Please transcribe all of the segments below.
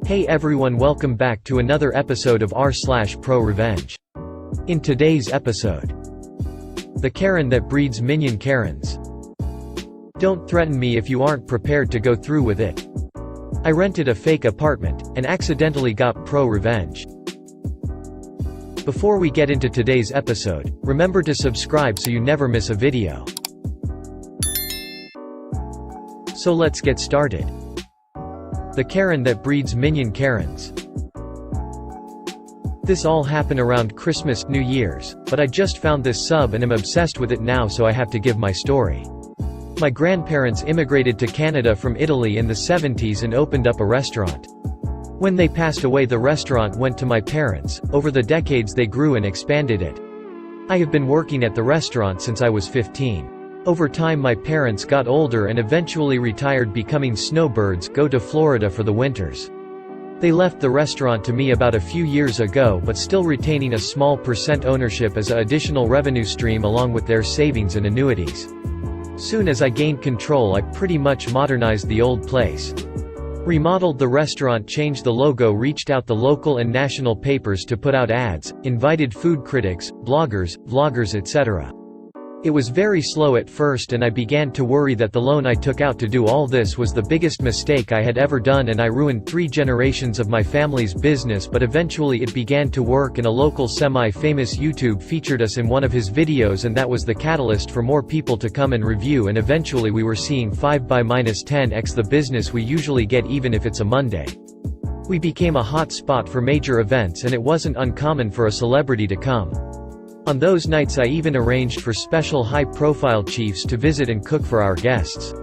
Hey everyone, welcome back to another episode of r/ProRevenge. In today's episode, the Karen that breeds minion Karens. Don't threaten me if you aren't prepared to go through with it. I rented a fake apartment, and accidentally got pro-revenge. Before we get into today's episode, remember to subscribe so you never miss a video. So let's get started. The Karen that breeds minion Karens. This all happened around Christmas, New Year's, but I just found this sub and am obsessed with it now, so I have to give my story. My grandparents immigrated to Canada from Italy in the 70s and opened up a restaurant. When they passed away, the restaurant went to my parents. Over the decades they grew and expanded it. I have been working at the restaurant since I was 15. Over time my parents got older and eventually retired, becoming snowbirds, go to Florida for the winters. They left the restaurant to me about a few years ago, but still retaining a small % ownership as an additional revenue stream along with their savings and annuities. Soon as I gained control, I pretty much modernized the old place. Remodeled the restaurant, changed the logo, reached out the local and national papers to put out ads, invited food critics, bloggers, vloggers, etc. It was very slow at first, and I began to worry that the loan I took out to do all this was the biggest mistake I had ever done, and I ruined 3 generations of my family's business. But eventually it began to work, and a local semi-famous YouTube featured us in one of his videos, and that was the catalyst for more people to come and review, and eventually we were seeing 5x-10x the business we usually get, even if it's a Monday. We became a hot spot for major events, and it wasn't uncommon for a celebrity to come. On those nights I even arranged for special high-profile chiefs to visit and cook for our guests.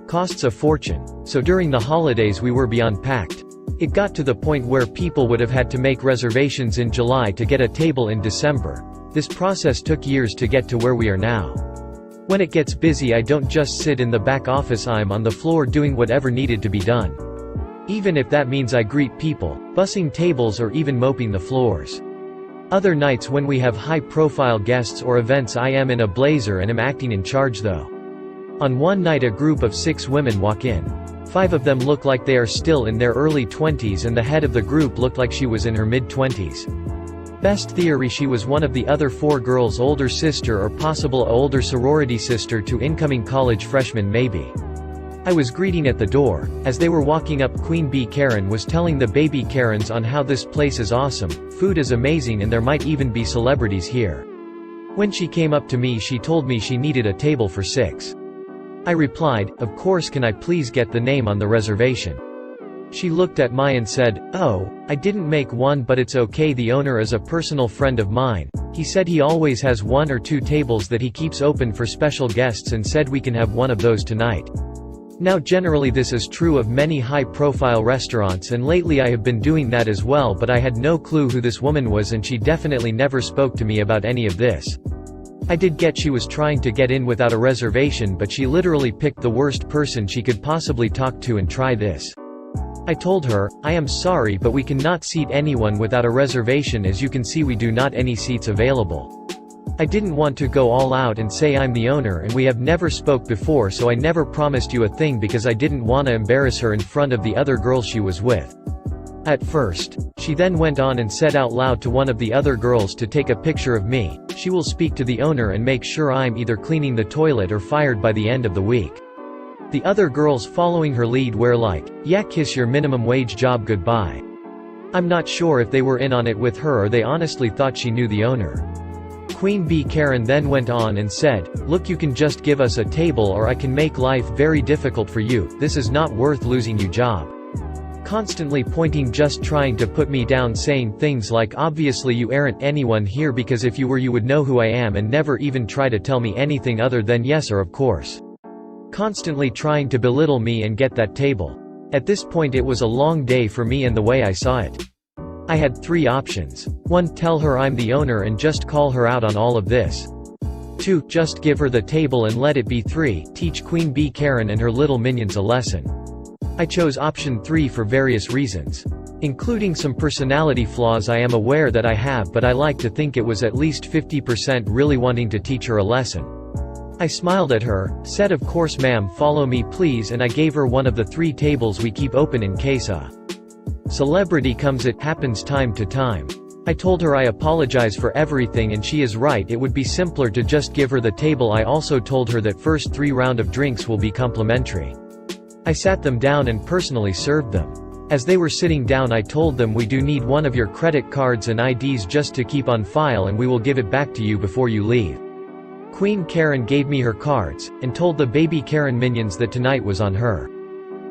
Costs a fortune. So during the holidays we were beyond packed. It got to the point where people would have had to make reservations in July to get a table in December. This process took years to get to where we are now. When it gets busy, I don't just sit in the back office, I'm on the floor doing whatever needed to be done. Even if that means I greet people, bussing tables, or even mopping the floors. Other nights when we have high-profile guests or events, I am in a blazer and am acting in charge though. On one night a group of 6 women walk in. 5 of them look like they are still in their early 20s, and the head of the group looked like she was in her mid-20s. Best theory, she was one of the other 4 girls' older sister, or possible older sorority sister to incoming college freshmen maybe. I was greeting at the door. As they were walking up, Queen Bee Karen was telling the baby Karens on how this place is awesome, food is amazing, and there might even be celebrities here. When she came up to me, she told me she needed a table for 6. I replied, "Of course, can I please get the name on the reservation?" She looked at me and said, "Oh, I didn't make one, but it's okay. The owner is a personal friend of mine. He said he always has 1 or 2 tables that he keeps open for special guests, and said we can have one of those tonight." Now generally this is true of many high-profile restaurants, and lately I have been doing that as well, but I had no clue who this woman was, and she definitely never spoke to me about any of this. I did get she was trying to get in without a reservation, but she literally picked the worst person she could possibly talk to and try this. I told her, "I am sorry, but we cannot seat anyone without a reservation. As you can see, we do not any seats available." I didn't want to go all out and say I'm the owner and we have never spoke before, so I never promised you a thing because I didn't want to embarrass her in front of the other girls she was with. At first. She then went on and said out loud to one of the other girls to take a picture of me. She will speak to the owner and make sure I'm either cleaning the toilet or fired by the end of the week. The other girls following her lead were like, "Yeah, kiss your minimum wage job goodbye." I'm not sure if they were in on it with her or they honestly thought she knew the owner. Queen Bee Karen then went on and said, "Look, you can just give us a table or I can make life very difficult for you. This is not worth losing you job." Constantly pointing, just trying to put me down, saying things like, "Obviously you aren't anyone here, because if you were you would know who I am," and never even try to tell me anything other than yes or of course. Constantly trying to belittle me and get that table. At this point it was a long day for me, and the way I saw it, I had 3 options. 1. Tell her I'm the owner and just call her out on all of this. 2. Just give her the table and let it be. 3. Teach Queen Bee Karen and her little minions a lesson. I chose option 3 for various reasons, including some personality flaws I am aware that I have, but I like to think it was at least 50% really wanting to teach her a lesson. I smiled at her, said, "Of course ma'am, follow me please," and I gave her one of the 3 tables we keep open in case a Celebrity comes, it happens time to time. I told her I apologize for everything and she is right, it would be simpler to just give her the table. I also told her that first 3 round of drinks will be complimentary. I sat them down and personally served them. As they were sitting down I told them, we do need one of your credit cards and IDs just to keep on file, and we will give it back to you before you leave. Queen Karen gave me her cards, and told the baby Karen minions that tonight was on her.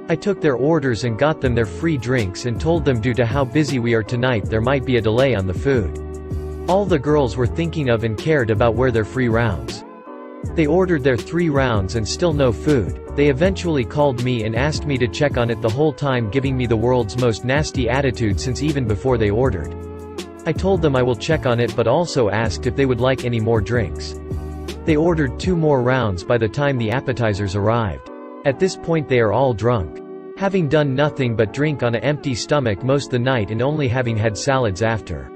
I took their orders and got them their free drinks and told them due to how busy we are tonight there might be a delay on the food. All the girls were thinking of and cared about were their free rounds. They ordered their 3 rounds and still no food. They eventually called me and asked me to check on it, the whole time giving me the world's most nasty attitude since even before they ordered. I told them I will check on it, but also asked if they would like any more drinks. They ordered 2 more rounds by the time the appetizers arrived. At this point they are all drunk. Having done nothing but drink on an empty stomach most the night and only having had salads after.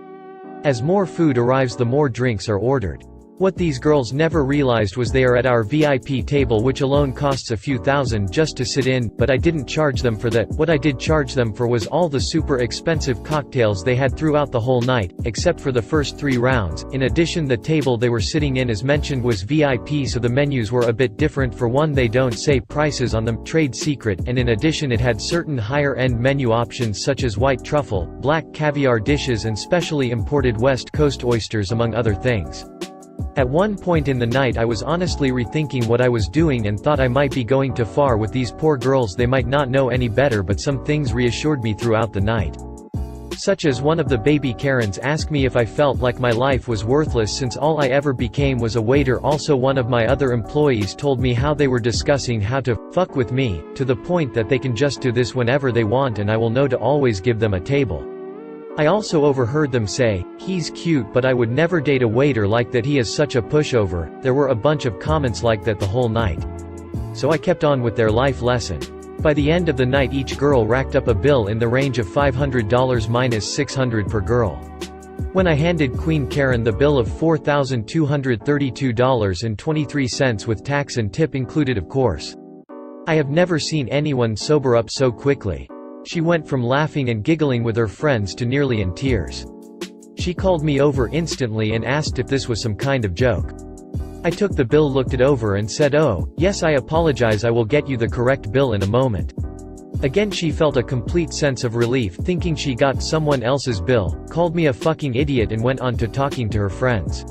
As more food arrives the more drinks are ordered. What these girls never realized was they are at our VIP table, which alone costs a few thousand just to sit in, but I didn't charge them for that. What I did charge them for was all the super expensive cocktails they had throughout the whole night, except for the first 3 rounds. In addition, the table they were sitting in as mentioned was VIP, so the menus were a bit different. For one, they don't say prices on them, trade secret, and in addition it had certain higher-end menu options such as white truffle, black caviar dishes and specially imported West Coast oysters among other things. At one point in the night I was honestly rethinking what I was doing and thought I might be going too far with these poor girls. They might not know any better, but some things reassured me throughout the night. Such as one of the baby Karens asked me if I felt like my life was worthless since all I ever became was a waiter. Also, one of my other employees told me how they were discussing how to fuck with me, to the point that they can just do this whenever they want and I will know to always give them a table. I also overheard them say, "He's cute but I would never date a waiter like that, he is such a pushover." There were a bunch of comments like that the whole night. So I kept on with their life lesson. By the end of the night each girl racked up a bill in the range of $500 minus $600 per girl. When I handed Queen Karen the bill of $4,232.23 with tax and tip included of course. I have never seen anyone sober up so quickly. She went from laughing and giggling with her friends to nearly in tears. She called me over instantly and asked if this was some kind of joke. I took the bill, looked it over and said, "Oh, yes, I apologize, I will get you the correct bill in a moment." Again she felt a complete sense of relief thinking she got someone else's bill, called me a fucking idiot and went on to talking to her friends.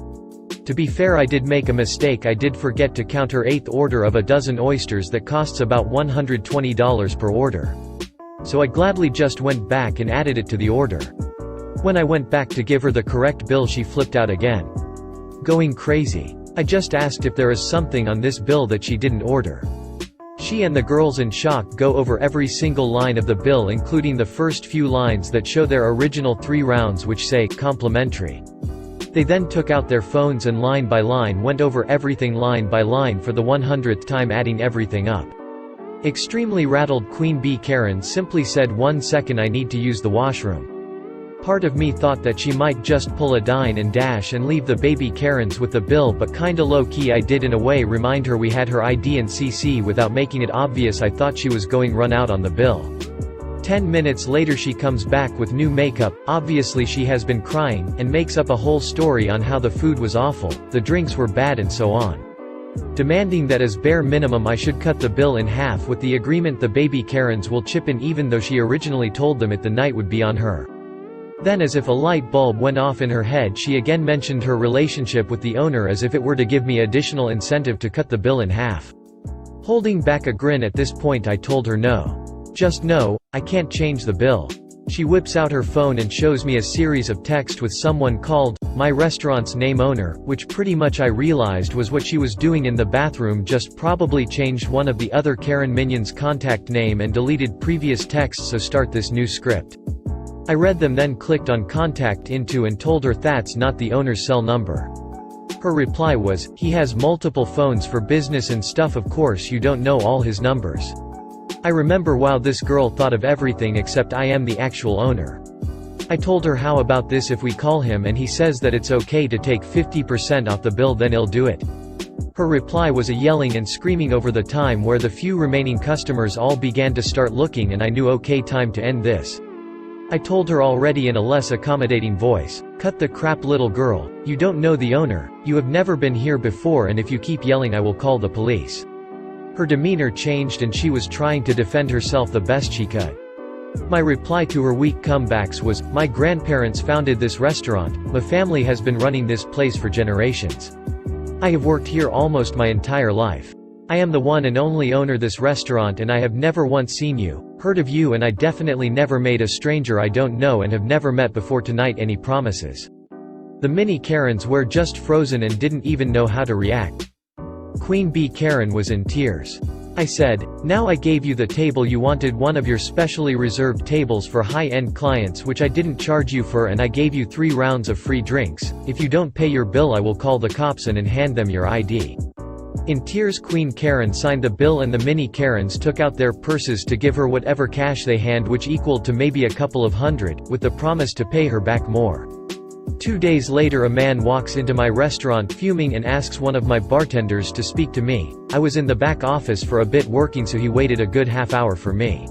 To be fair, I did make a mistake. I did forget to count her 8th order of a dozen oysters that costs about $120 per order. So I gladly just went back and added it to the order. When I went back to give her the correct bill she flipped out again. Going crazy. I just asked if there is something on this bill that she didn't order. She and the girls in shock go over every single line of the bill including the first few lines that show their original 3 rounds which say, "complimentary." They then took out their phones and line by line went over everything line by line for the 100th time, adding everything up. Extremely rattled Queen Bee Karen simply said, "1 second, I need to use the washroom." Part of me thought that she might just pull a dine and dash and leave the baby Karens with the bill, but kinda low-key I did in a way remind her we had her ID and CC without making it obvious. I thought she was going run out on the bill. 10 minutes later she comes back with new makeup, obviously she has been crying, and makes up a whole story on how the food was awful, the drinks were bad and so on. Demanding that as bare minimum I should cut the bill in half with the agreement the baby Karens will chip in, even though she originally told them the night would be on her. Then, as if a light bulb went off in her head, she again mentioned her relationship with the owner as if it were to give me additional incentive to cut the bill in half. Holding back a grin at this point I told her no. Just no, I can't change the bill. She whips out her phone and shows me a series of texts with someone called my restaurant's name owner, which pretty much I realized was what she was doing in the bathroom, just probably changed one of the other Karen minions' contact name and deleted previous texts. So start this new script. I read them, then clicked on contact into and told her that's not the owner's cell number. Her reply was, "He has multiple phones for business and stuff, of course you don't know all his numbers." I remember, wow, this girl thought of everything except I am the actual owner. I told her, how about this if we call him and he says that it's okay to take 50% off the bill, then he'll do it. Her reply was a yelling and screaming over the time where the few remaining customers all began to start looking and I knew, okay, time to end this. I told her already in a less accommodating voice, "Cut the crap, little girl, you don't know the owner, you have never been here before, and if you keep yelling I will call the police." Her demeanor changed and she was trying to defend herself the best she could. My reply to her weak comebacks was, "My grandparents founded this restaurant, my family has been running this place for generations. I have worked here almost my entire life. I am the one and only owner this restaurant, and I have never once seen you, heard of you, and I definitely never made a stranger I don't know and have never met before tonight any promises." The mini Karens were just frozen and didn't even know how to react. Queen Bee Karen was in tears. I said, "Now I gave you the table you wanted, one of your specially reserved tables for high-end clients, which I didn't charge you for, and I gave you 3 rounds of free drinks. If you don't pay your bill I will call the cops and hand them your ID." In tears, Queen Karen signed the bill and the mini Karens took out their purses to give her whatever cash they had, which equaled to maybe a couple of hundred, with the promise to pay her back more. 2 days later a man walks into my restaurant fuming and asks one of my bartenders to speak to me. I was in the back office for a bit working, so he waited a good half hour for me.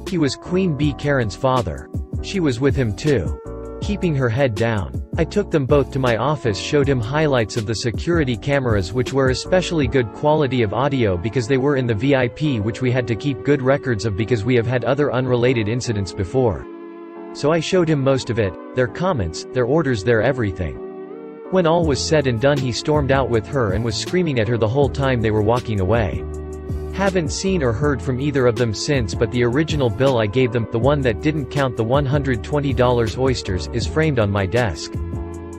He was Queen Bee Karen's father. She was with him too, keeping her head down. I took them both to my office, showed him highlights of the security cameras, which were especially good quality of audio because they were in the VIP, which we had to keep good records of because we have had other unrelated incidents before. So I showed him most of it, their comments, their orders, their everything. When all was said and done he stormed out with her and was screaming at her the whole time they were walking away. Haven't seen or heard from either of them since, but the original bill I gave them, the one that didn't count the $120 oysters, is framed on my desk.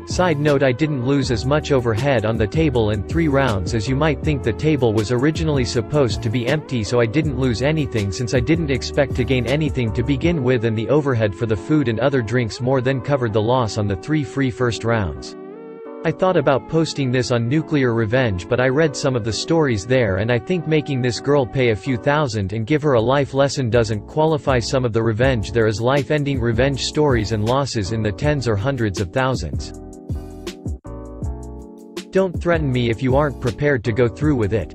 Side note, I didn't lose as much overhead on the table in 3 rounds as you might think. The table was originally supposed to be empty, so I didn't lose anything since I didn't expect to gain anything to begin with, and the overhead for the food and other drinks more than covered the loss on the 3 free first rounds. I thought about posting this on Nuclear Revenge, but I read some of the stories there and I think making this girl pay a few thousand and give her a life lesson doesn't qualify some of the revenge. There is life-ending revenge stories and losses in the tens or hundreds of thousands. Don't threaten me if you aren't prepared to go through with it.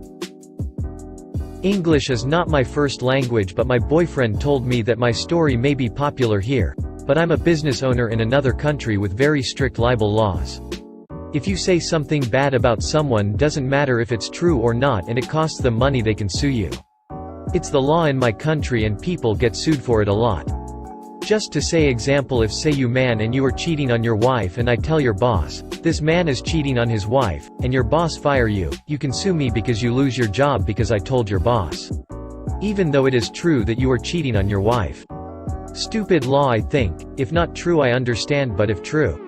English is not my first language, but my boyfriend told me that my story may be popular here, but I'm a business owner in another country with very strict libel laws. If you say something bad about someone, doesn't matter if it's true or not, and it costs them money, they can sue you. It's the law in my country and people get sued for it a lot. Just to say example, if say you man and you are cheating on your wife and I tell your boss, this man is cheating on his wife, and your boss fire you, you can sue me because you lose your job because I told your boss. Even though it is true that you are cheating on your wife. Stupid law, I think. If not true I understand, but if true,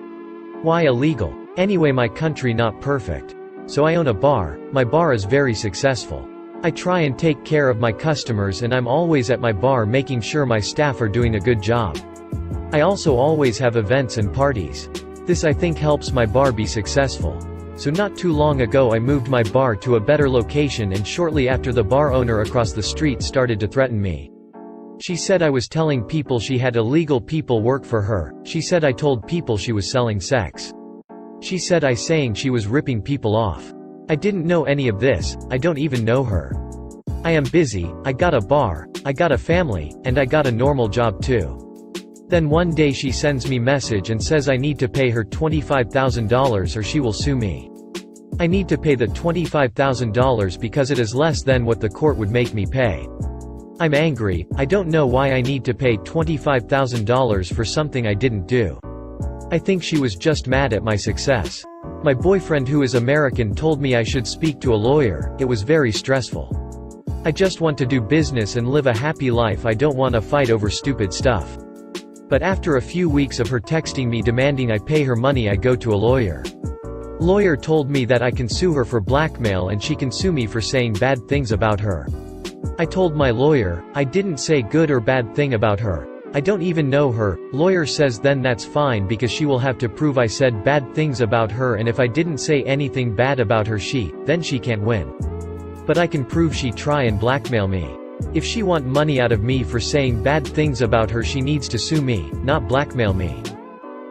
why illegal? Anyway, my country not perfect. So I own a bar. My bar is very successful. I try and take care of my customers and I'm always at my bar making sure my staff are doing a good job. I also always have events and parties. This I think helps my bar be successful. So not too long ago I moved my bar to a better location, and shortly after the bar owner across the street started to threaten me. She said I was telling people she had illegal people work for her. She said I told people she was selling sex. She said I saying she was ripping people off. I didn't know any of this, I don't even know her. I am busy, I got a bar, I got a family, and I got a normal job too. Then one day she sends me message and says I need to pay her $25,000 or she will sue me. I need to pay the $25,000 because it is less than what the court would make me pay. I'm angry, I don't know why I need to pay $25,000 for something I didn't do. I think she was just mad at my success. My boyfriend, who is American, told me I should speak to a lawyer. It was very stressful. I just want to do business and live a happy life. I don't want to fight over stupid stuff. But after a few weeks of her texting me demanding I pay her money, I go to a lawyer. Lawyer told me that I can sue her for blackmail and she can sue me for saying bad things about her. I told my lawyer, I didn't say good or bad thing about her. I don't even know her. Lawyer says then that's fine because she will have to prove I said bad things about her, and if I didn't say anything bad about her then she can't win. But I can prove she try and blackmail me. If she want money out of me for saying bad things about her, she needs to sue me, not blackmail me.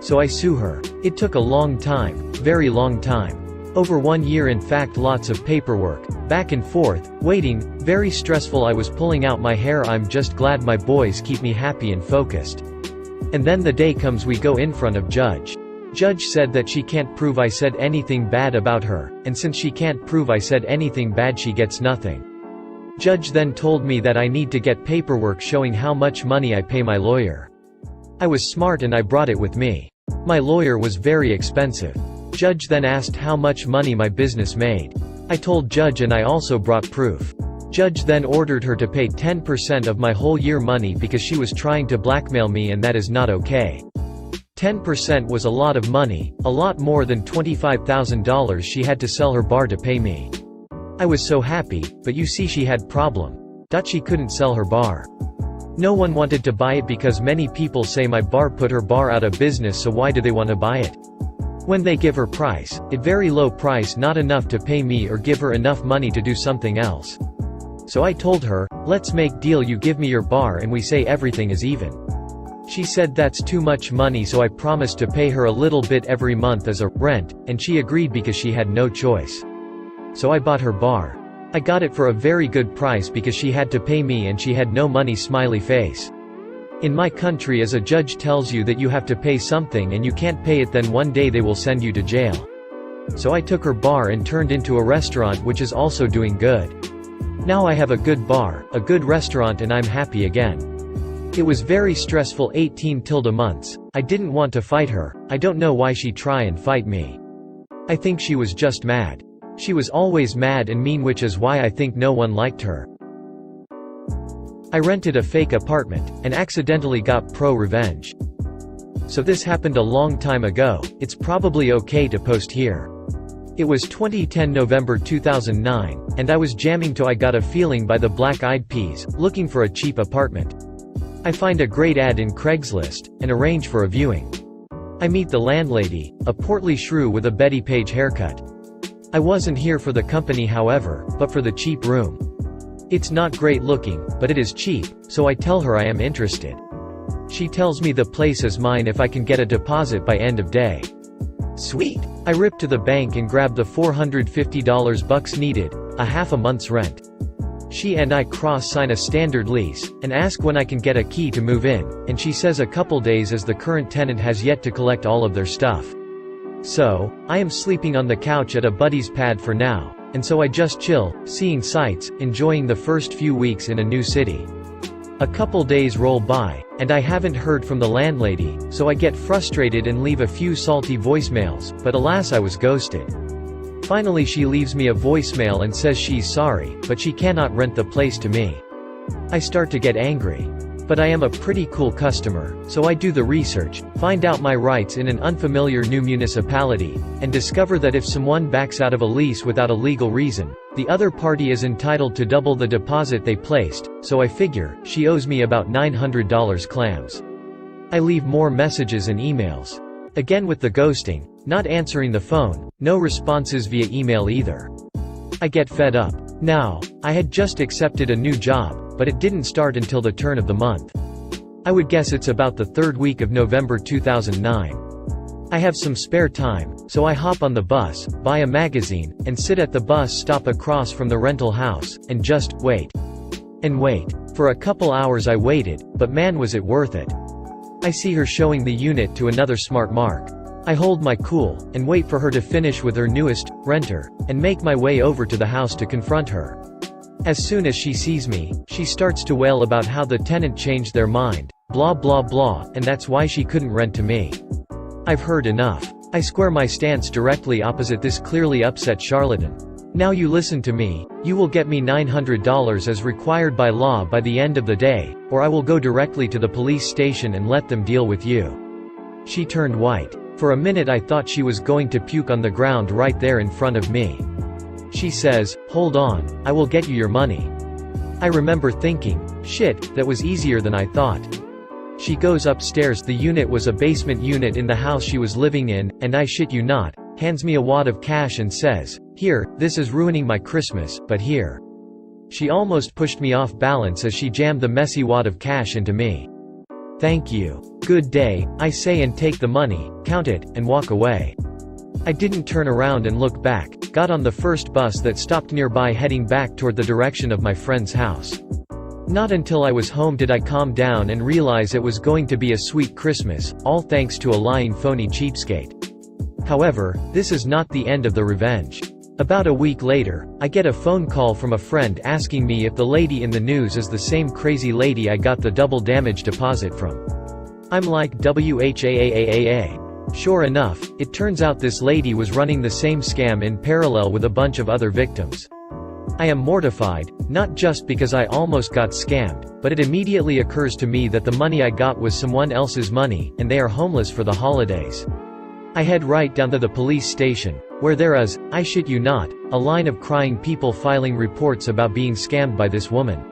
So I sue her. It took a long time, very long time. Over 1 year, in fact, lots of paperwork, back and forth, waiting, very stressful. I was pulling out my hair. I'm just glad my boys keep me happy and focused. And then the day comes we go in front of judge. Judge said that she can't prove I said anything bad about her, and since she can't prove I said anything bad she gets nothing. Judge then told me that I need to get paperwork showing how much money I pay my lawyer. I was smart and I brought it with me. My lawyer was very expensive. Judge then asked how much money my business made. I told judge and I also brought proof. Judge then ordered her to pay 10% of my whole year money because she was trying to blackmail me and that is not okay. 10% was a lot of money, a lot more than $25,000 she had to sell her bar to pay me. I was so happy, but you see she had problem. She couldn't sell her bar. No one wanted to buy it because many people say my bar put her bar out of business, so why do they want to buy it? When they give her price, it very low price, not enough to pay me or give her enough money to do something else. So I told her, let's make deal, you give me your bar and we say everything is even. She said that's too much money, so I promised to pay her a little bit every month as a rent, and she agreed because she had no choice. So I bought her bar. I got it for a very good price because she had to pay me and she had no money, smiley face. In my country, as a judge tells you that you have to pay something and you can't pay it, then one day they will send you to jail. So I took her bar and turned into a restaurant which is also doing good. Now I have a good bar, a good restaurant, and I'm happy again. It was very stressful 18 months. I didn't want to fight her. I don't know why she try and fight me. I think she was just mad. She was always mad and mean, which is why I think no one liked her. I rented a fake apartment, and accidentally got ProRevenge. So this happened a long time ago, it's probably okay to post here. It was 2010 November 2009, and I was jamming to I Got a Feeling by the Black Eyed Peas, looking for a cheap apartment. I find a great ad in Craigslist, and arrange for a viewing. I meet the landlady, a portly shrew with a Betty Page haircut. I wasn't here for the company however, but for the cheap room. It's not great looking, but it is cheap, so I tell her I am interested. She tells me the place is mine if I can get a deposit by end of day. Sweet! I rip to the bank and grab the $450 needed, a half a month's rent. She and I cross-sign a standard lease, and ask when I can get a key to move in, and she says a couple days as the current tenant has yet to collect all of their stuff. So, I am sleeping on the couch at a buddy's pad for now, and so I just chill, seeing sights, enjoying the first few weeks in a new city. A couple days roll by, and I haven't heard from the landlady, so I get frustrated and leave a few salty voicemails, but alas I was ghosted. Finally she leaves me a voicemail and says she's sorry, but she cannot rent the place to me. I start to get angry. But I am a pretty cool customer, so I do the research, find out my rights in an unfamiliar new municipality, and discover that if someone backs out of a lease without a legal reason, the other party is entitled to double the deposit they placed, so I figure, she owes me about $900 clams. I leave more messages and emails. Again with the ghosting, not answering the phone, no responses via email either. I get fed up. Now, I had just accepted a new job, but it didn't start until the turn of the month. I would guess it's about the third week of November 2009. I have some spare time, so I hop on the bus, buy a magazine, and sit at the bus stop across from the rental house, and just wait. And wait. For a couple hours I waited, but man was it worth it. I see her showing the unit to another smart mark. I hold my cool, and wait for her to finish with her newest renter, and make my way over to the house to confront her. As soon as she sees me, she starts to wail about how the tenant changed their mind, blah blah blah, and that's why she couldn't rent to me. I've heard enough. I square my stance directly opposite this clearly upset charlatan. Now you listen to me, you will get me $900 as required by law by the end of the day, or I will go directly to the police station and let them deal with you. She turned white. For a minute I thought she was going to puke on the ground right there in front of me. She says, hold on, I will get you your money. I remember thinking, shit, that was easier than I thought. She goes upstairs. The unit was a basement unit in the house she was living in, and I shit you not, hands me a wad of cash and says, here, this is ruining my Christmas, but here. She almost pushed me off balance as she jammed the messy wad of cash into me. Thank you. Good day, I say and take the money, count it, and walk away. I didn't turn around and look back, got on the first bus that stopped nearby heading back toward the direction of my friend's house. Not until I was home did I calm down and realize it was going to be a sweet Christmas, all thanks to a lying phony cheapskate. However, this is not the end of the revenge. About a week later, I get a phone call from a friend asking me if the lady in the news is the same crazy lady I got the double damage deposit from. I'm like, WHAAAAA. Sure enough, it turns out this lady was running the same scam in parallel with a bunch of other victims. I am mortified, not just because I almost got scammed, but it immediately occurs to me that the money I got was someone else's money, and they are homeless for the holidays. I head right down to the police station, where there is, I shit you not, a line of crying people filing reports about being scammed by this woman.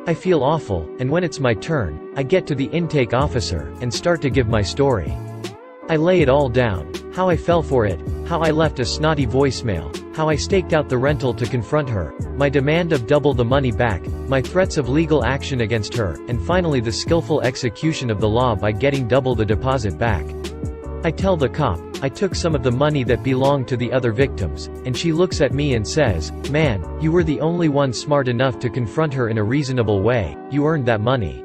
I feel awful, and when it's my turn, I get to the intake officer, and start to give my story. I lay it all down, how I fell for it, how I left a snotty voicemail, how I staked out the rental to confront her, my demand of double the money back, my threats of legal action against her, and finally the skillful execution of the law by getting double the deposit back. I tell the cop, I took some of the money that belonged to the other victims, and she looks at me and says, "Man, you were the only one smart enough to confront her in a reasonable way, you earned that money.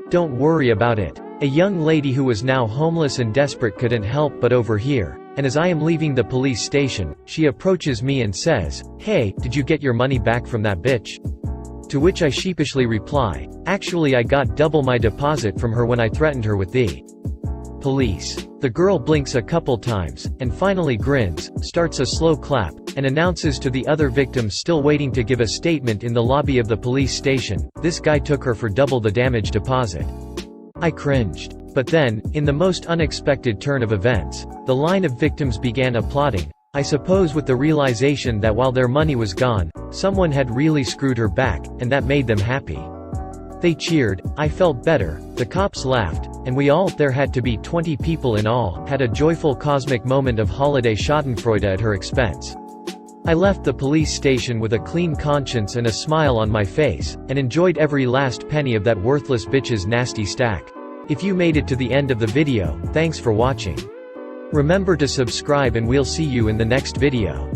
Don't worry about it." A young lady who was now homeless and desperate couldn't help but overhear, and as I am leaving the police station, she approaches me and says, "Hey, did you get your money back from that bitch?" To which I sheepishly reply, "Actually I got double my deposit from her when I threatened her with the police." The girl blinks a couple times, and finally grins, starts a slow clap, and announces to the other victims still waiting to give a statement in the lobby of the police station, "This guy took her for double the damage deposit." I cringed. But then, in the most unexpected turn of events, the line of victims began applauding, I suppose with the realization that while their money was gone, someone had really screwed her back, and that made them happy. They cheered, I felt better, the cops laughed, and we all, there had to be 20 people in all, had a joyful cosmic moment of holiday schadenfreude at her expense. I left the police station with a clean conscience and a smile on my face, and enjoyed every last penny of that worthless bitch's nasty stack. If you made it to the end of the video, thanks for watching. Remember to subscribe and we'll see you in the next video.